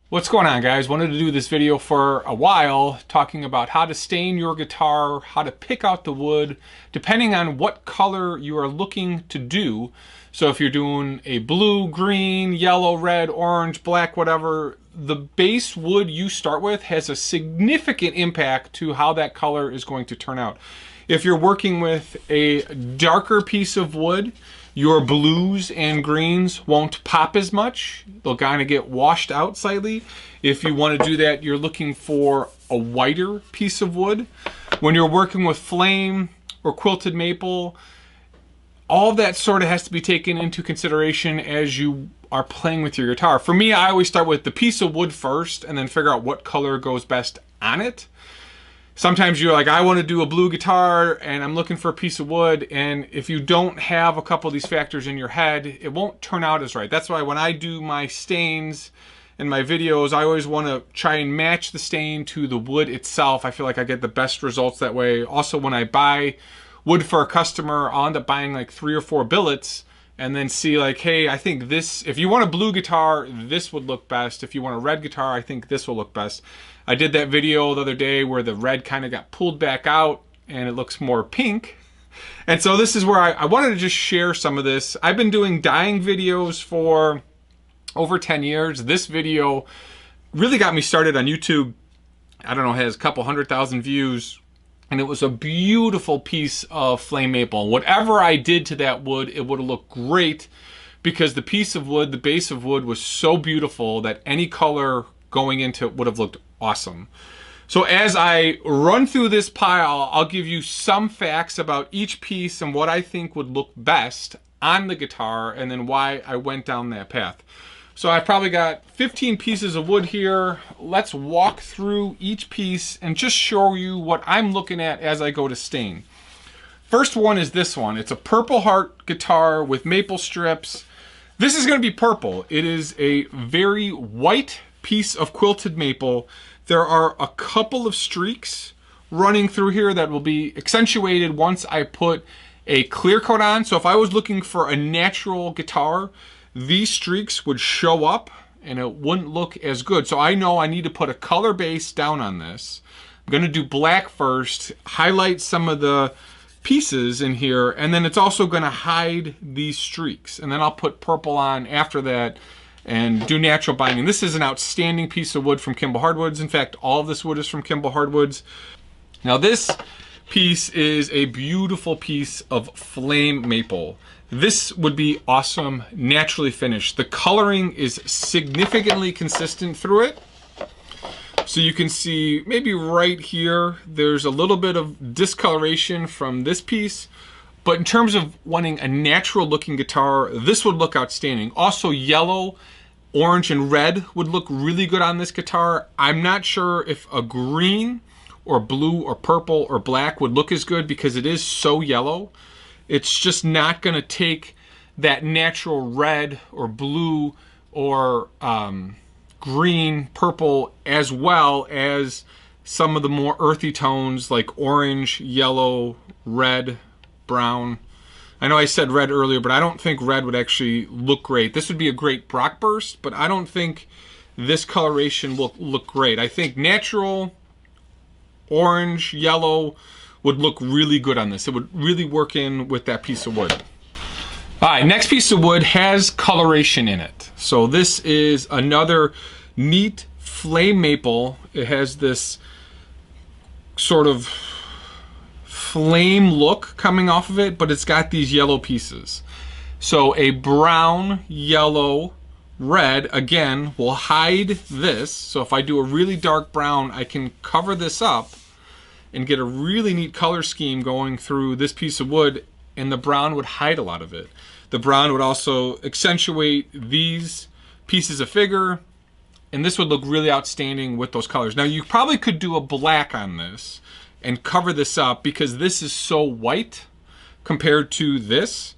What's going on, guys? Wanted to do this video for a while talking about how to stain your guitar, how to pick out the wood, depending on what color you are looking to do. So if you're doing a blue, green, yellow, red, orange, black, whatever, the base wood you start with has a significant impact to how that color is going to turn out. If you're working with a darker piece of wood, your blues and greens won't pop as much. They'll kind of get washed out slightly. If you want to do that, you're looking for a whiter piece of wood. When you're working with flame or quilted maple, all of that sort of has to be taken into consideration as you are playing with your guitar. For me, I always start with the piece of wood first and then figure out what color goes best on it. Sometimes you're like, I want to do a blue guitar and I'm looking for a piece of wood, and if you don't have a couple of these factors in your head, it won't turn out as right. That's why when I do my stains in my videos, I always want to try and match the stain to the wood itself. I feel like I get the best results that way. Also, when I buy wood for a customer, I'll end up buying like 3 or 4 billets and then see like, hey, I think this, if you want a blue guitar, this would look best. If you want a red guitar, I think this will look best. I did that video the other day where the red kind of got pulled back out and it looks more pink. And so this is where I wanted to just share some of this. I've been doing dyeing videos for over 10 years. This video really got me started on YouTube. I don't know, it has a couple 100,000 views. And it was a beautiful piece of flame maple. Whatever I did to that wood, it would have looked great because the piece of wood, the base of wood was so beautiful that any color going into it would have looked awesome. So as I run through this pile, I'll give you some facts about each piece and what I think would look best on the guitar and then why I went down that path. So I've probably got 15 pieces of wood here. Let's walk through each piece and just show you what I'm looking at as I go to stain. First one is this one. It's a Purple Heart guitar with maple strips. This is going to be purple. It is a very white piece of quilted maple. There are a couple of streaks running through here that will be accentuated once I put a clear coat on. So if I was looking for a natural guitar, these streaks would show up and it wouldn't look as good. So I know I need to put a color base down on this. I'm gonna do black first, highlight some of the pieces in here, and then it's also gonna hide these streaks. And then I'll put purple on after that and do natural binding. This is an outstanding piece of wood from Kimball Hardwoods. In fact, all of this wood is from Kimball Hardwoods. Now this piece is a beautiful piece of flame maple. This would be awesome, naturally finished. The coloring is significantly consistent through it. So you can see maybe right here, there's a little bit of discoloration from this piece. But in terms of wanting a natural looking guitar, this would look outstanding. Also yellow, orange, and red would look really good on this guitar. I'm not sure if a green or blue or purple or black would look as good because it is so yellow. It's just not going to take that natural red or blue or green, purple, as well as some of the more earthy tones like orange, yellow, red, brown. I know I said red earlier, but I don't think red would actually look great. This would be a great Brock burst, but I don't think this coloration will look great. I think natural, orange, yellow would look really good on this. It would really work in with that piece of wood. All right, next piece of wood has coloration in it. So this is another neat flame maple. It has this sort of flame look coming off of it, but it's got these yellow pieces. So a brown, yellow, red, again, will hide this. So if I do a really dark brown, I can cover this up and get a really neat color scheme going through this piece of wood, and the brown would hide a lot of it. The brown would also accentuate these pieces of figure, and this would look really outstanding with those colors. Now you probably could do a black on this and cover this up because this is so white compared to this.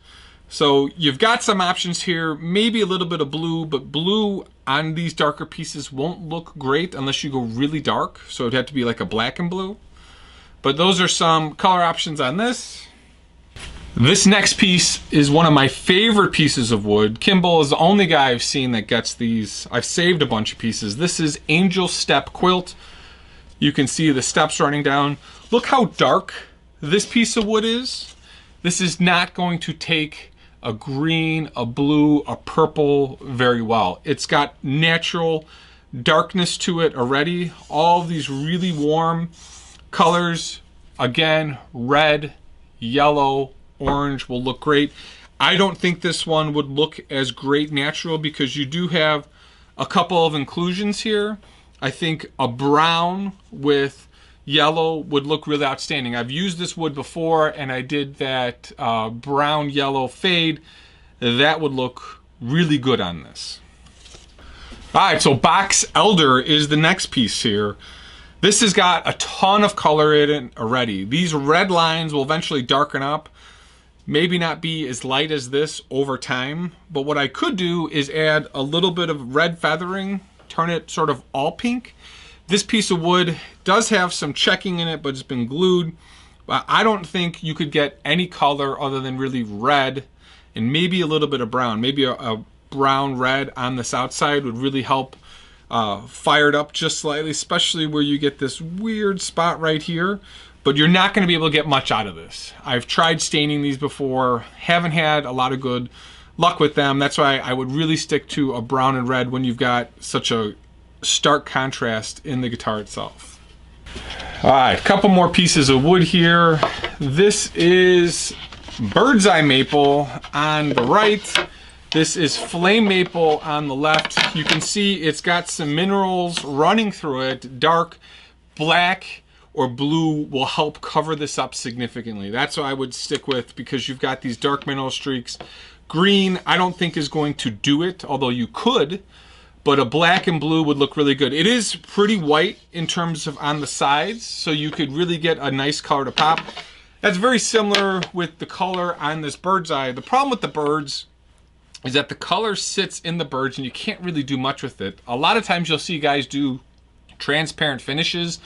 So you've got some options here, maybe a little bit of blue, but blue on these darker pieces won't look great unless you go really dark. So it'd have to be like a black and blue. But those are some color options on this. This next piece is one of my favorite pieces of wood. Kimball is the only guy I've seen that gets these. I've saved a bunch of pieces. This is Angel Step Quilt. You can see the steps running down. Look how dark this piece of wood is. This is not going to take a green, a blue, a purple very well. It's got natural darkness to it already. All these really warm colors. Again, red, yellow, orange will look great. I don't think this one would look as great natural because you do have a couple of inclusions here. I think a brown with yellow would look really outstanding. I've used this wood before and I did that brown yellow fade. That would look really good on this. All right, so Box Elder is the next piece here. This has got a ton of color in it already. These red lines will eventually darken up. Maybe not be as light as this over time, but what I could do is add a little bit of red feathering, turn it sort of all pink. This piece of wood does have some checking in it, but it's been glued. But I don't think you could get any color other than really red and maybe a little bit of brown. Maybe a brown red on this outside would really help fire it up just slightly, especially where you get this weird spot right here. But you're not going to be able to get much out of this. I've tried staining these before, haven't had a lot of good luck with them. That's why I would really stick to a brown and red when you've got such a stark contrast in the guitar itself. All right, a couple more pieces of wood here. This is bird's eye maple on the right. This is flame maple on the left. You can see it's got some minerals running through it. Dark black or blue will help cover this up significantly. That's what I would stick with because you've got these dark mineral streaks. Green, I don't think is going to do it, although you could, but a black and blue would look really good. It is pretty white in terms of on the sides, so you could really get a nice color to pop. That's very similar with the color on this bird's eye. The problem with the birds is that the color sits in the birds and you can't really do much with it. A lot of times you'll see guys do transparent finishes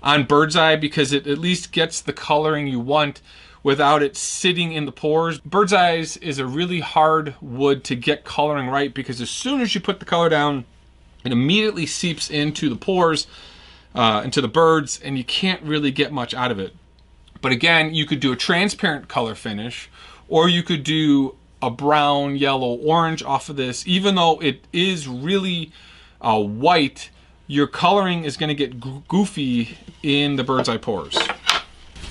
on bird's eye because it at least gets the coloring you want without it sitting in the pores. Bird's eye is a really hard wood to get coloring right because as soon as you put the color down, it immediately seeps into the pores, into the birds, and you can't really get much out of it. But again, you could do a transparent color finish, or you could do a brown, yellow, orange off of this. Even though it is really white, your coloring is going to get goofy in the bird's eye pores.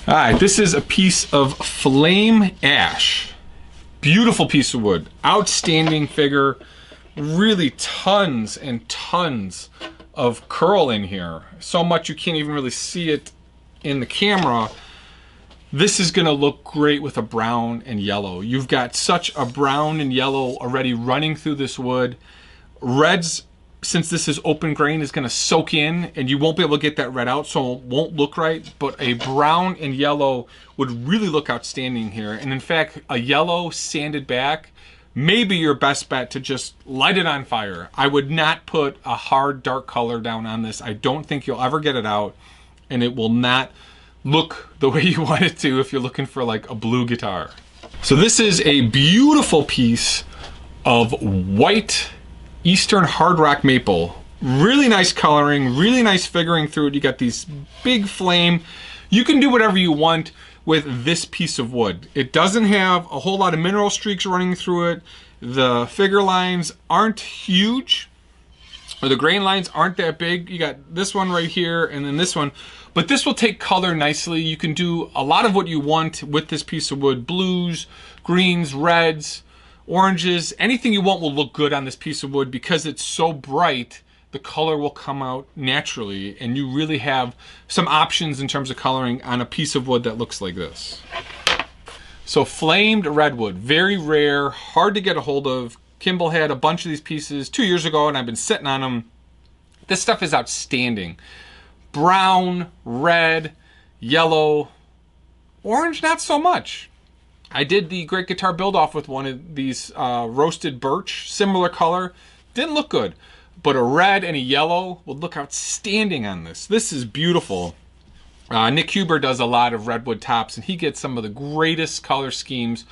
All right, this is a piece of flame ash. Beautiful piece of wood, outstanding figure, really tons and tons of curl in here. So much you can't even really see it in the camera. This is gonna look great with a brown and yellow. You've got such a brown and yellow already running through this wood. Reds, since this is open grain, is gonna soak in and you won't be able to get that red out, so it won't look right, but a brown and yellow would really look outstanding here. And in fact, a yellow sanded back may be your best bet to just light it on fire. I would not put a hard dark color down on this. I don't think you'll ever get it out and it will not look the way you want it to if you're looking for like a blue guitar. So this is a beautiful piece of white Eastern hard rock maple. Really nice coloring, really nice figuring through it. You got these big flame. You can do whatever you want with this piece of wood. It doesn't have a whole lot of mineral streaks running through it. The figure lines aren't huge, or the grain lines aren't that big. You got this one right here and then this one, but this will take color nicely. You can do a lot of what you want with this piece of wood. Blues, greens, reds, oranges, anything you want will look good on this piece of wood because it's so bright. The color will come out naturally and you really have some options in terms of coloring on a piece of wood that looks like this. So flamed redwood, very rare, hard to get a hold of. Kimball had a bunch of these pieces 2 years ago and I've been sitting on them. This stuff is outstanding. Brown, red, yellow, orange, not so much. I did the Great Guitar build off with one of these roasted birch, similar color, didn't look good. But a red and a yellow would look outstanding on this. This is beautiful. Nick Huber does a lot of redwood tops, and he gets some of the greatest color schemes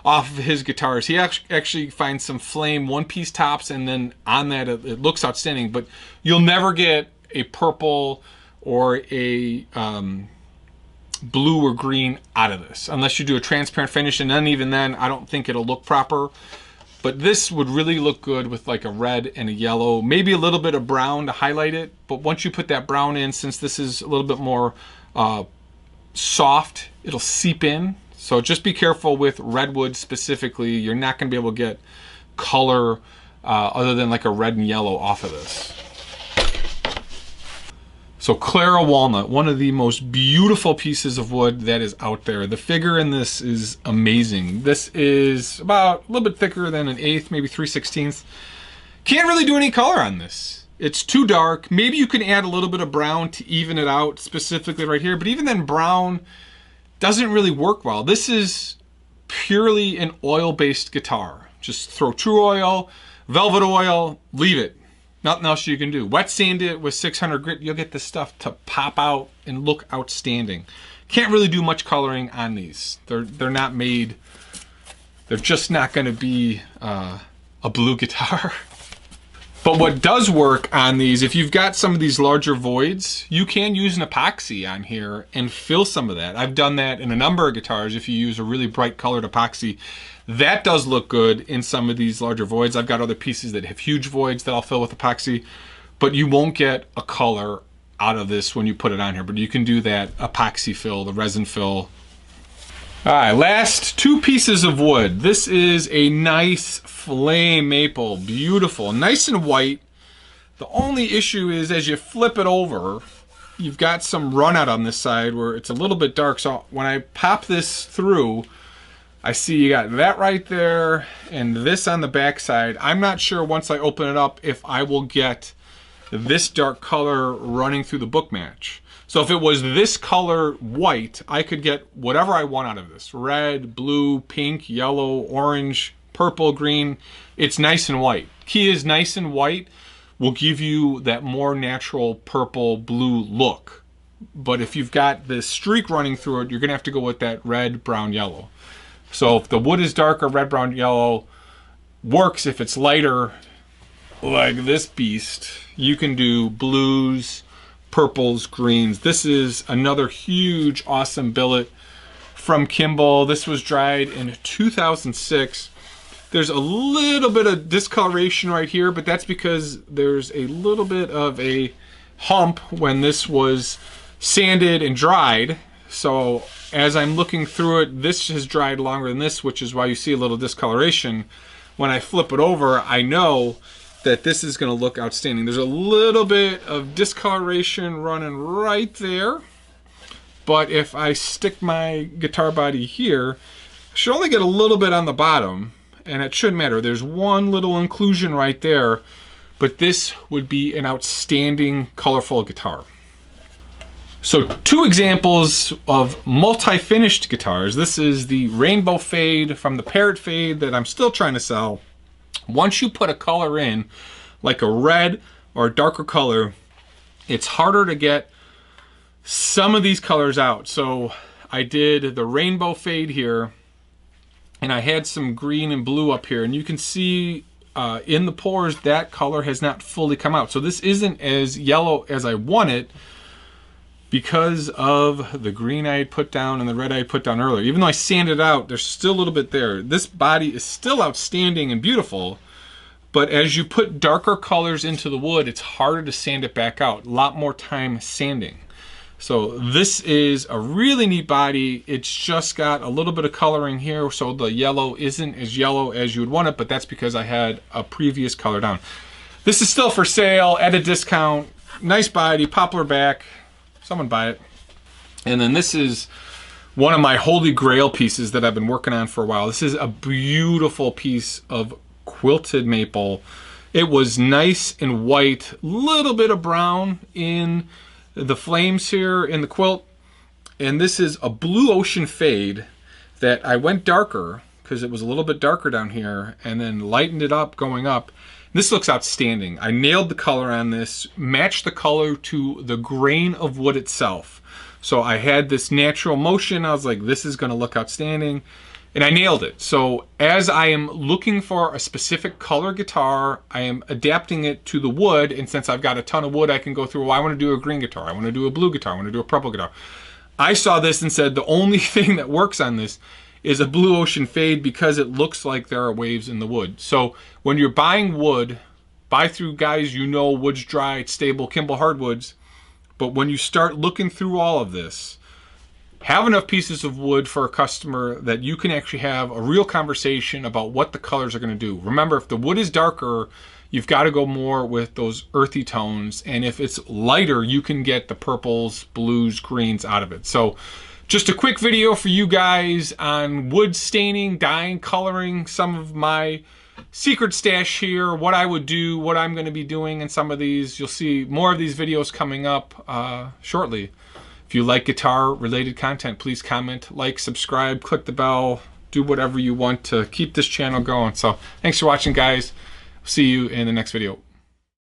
off of his guitars. He actually finds some flame one-piece tops, and then on that it looks outstanding, but you'll never get a purple or a blue or green out of this unless you do a transparent finish, and then even then I don't think it'll look proper. But this would really look good with like a red and a yellow, maybe a little bit of brown to highlight it. But once you put that brown in, since this is a little bit more soft, it'll seep in. So just be careful with redwood specifically. You're not going to be able to get color other than like a red and yellow off of this. So Claro walnut, one of the most beautiful pieces of wood that is out there. The figure in this is amazing. This is about a little bit thicker than an eighth, maybe 3/16. Can't really do any color on this. It's too dark. Maybe you can add a little bit of brown to even it out, specifically right here, but even then brown doesn't really work well. This is purely an oil-based guitar. Just throw true oil, velvet oil, leave it. Nothing else you can do. Wet sand it with 600 grit, you'll get this stuff to pop out and look outstanding. Can't really do much coloring on these. They're not made, they're just not gonna be a blue guitar. But what does work on these, if you've got some of these larger voids, you can use an epoxy on here and fill some of that. I've done that in a number of guitars. If you use a really bright colored epoxy, that does look good in some of these larger voids. I've got other pieces that have huge voids that I'll fill with epoxy, but you won't get a color out of this when you put it on here. But you can do that epoxy fill, the resin fill. All right, last two pieces of wood. This is a nice flame maple, beautiful, nice and white. The only issue is as you flip it over, you've got some run out on this side where it's a little bit dark. So when I pop this through, I see you got that right there and this on the back side. I'm not sure once I open it up if I will get this dark color running through the book match. So if it was this color white, I could get whatever I want out of this. Red, blue, pink, yellow, orange, purple, green. It's nice and white. Key is nice and white will give you that more natural purple, blue look. But if you've got this streak running through it, you're gonna have to go with that red, brown, yellow. So if the wood is darker, red, brown, yellow works. If it's lighter, like this beast, you can do blues, purples, greens. This is another huge, awesome billet from Kimball. This was dried in 2006. There's a little bit of discoloration right here, but that's because there's a little bit of a hump when this was sanded and dried. So as I'm looking through it, this has dried longer than this, which is why you see a little discoloration. When I flip it over, I know that this is going to look outstanding. There's a little bit of discoloration running right there, but if I stick my guitar body here, I should only get a little bit on the bottom, and it shouldn't matter. There's one little inclusion right there, but this would be an outstanding colorful guitar. So two examples of multi-finished guitars. This is the Rainbow Fade from the Parrot Fade that I'm still trying to sell. Once you put a color in, like a red or a darker color, it's harder to get some of these colors out. So I did the Rainbow Fade here, and I had some green and blue up here, and you can see in the pores that color has not fully come out. So this isn't as yellow as I want it because of the green I had put down and the red I had put down earlier. Even though I sanded it out, there's still a little bit there. This body is still outstanding and beautiful, but as you put darker colors into the wood, it's harder to sand it back out. A lot more time sanding. So this is a really neat body. It's just got a little bit of coloring here, so the yellow isn't as yellow as you would want it, but that's because I had a previous color down. This is still for sale at a discount. Nice body, poplar back. Someone buy it. And then this is one of my holy grail pieces that I've been working on for a while. This is a beautiful piece of quilted maple. It was nice and white, little bit of brown in the flames here in the quilt. And this is a blue ocean fade that I went darker because it was a little bit darker down here and then lightened it up going up. This looks outstanding. I nailed the color on this, matched the color to the grain of wood itself. So I had this natural motion. I was like, this is going to look outstanding. And I nailed it. So as I am looking for a specific color guitar, I am adapting it to the wood. And since I've got a ton of wood, I can go through, well, I want to do a green guitar. I want to do a blue guitar. I want to do a purple guitar. I saw this and said, the only thing that works on this is a blue ocean fade because it looks like there are waves in the wood. So when you're buying wood, buy through guys you know, wood's dry, it's stable, Kimball hardwoods. But when you start looking through all of this, have enough pieces of wood for a customer that you can actually have a real conversation about what the colors are going to do. Remember, if the wood is darker, you've got to go more with those earthy tones. And if it's lighter, you can get the purples, blues, greens out of it. So just a quick video for you guys on wood staining, dyeing, coloring, some of my secret stash here, what I would do, what I'm going to be doing in some of these. You'll see more of these videos coming up shortly. If you like guitar related content, please comment, like, subscribe, click the bell, do whatever you want to keep this channel going. So thanks for watching, guys. See you in the next video.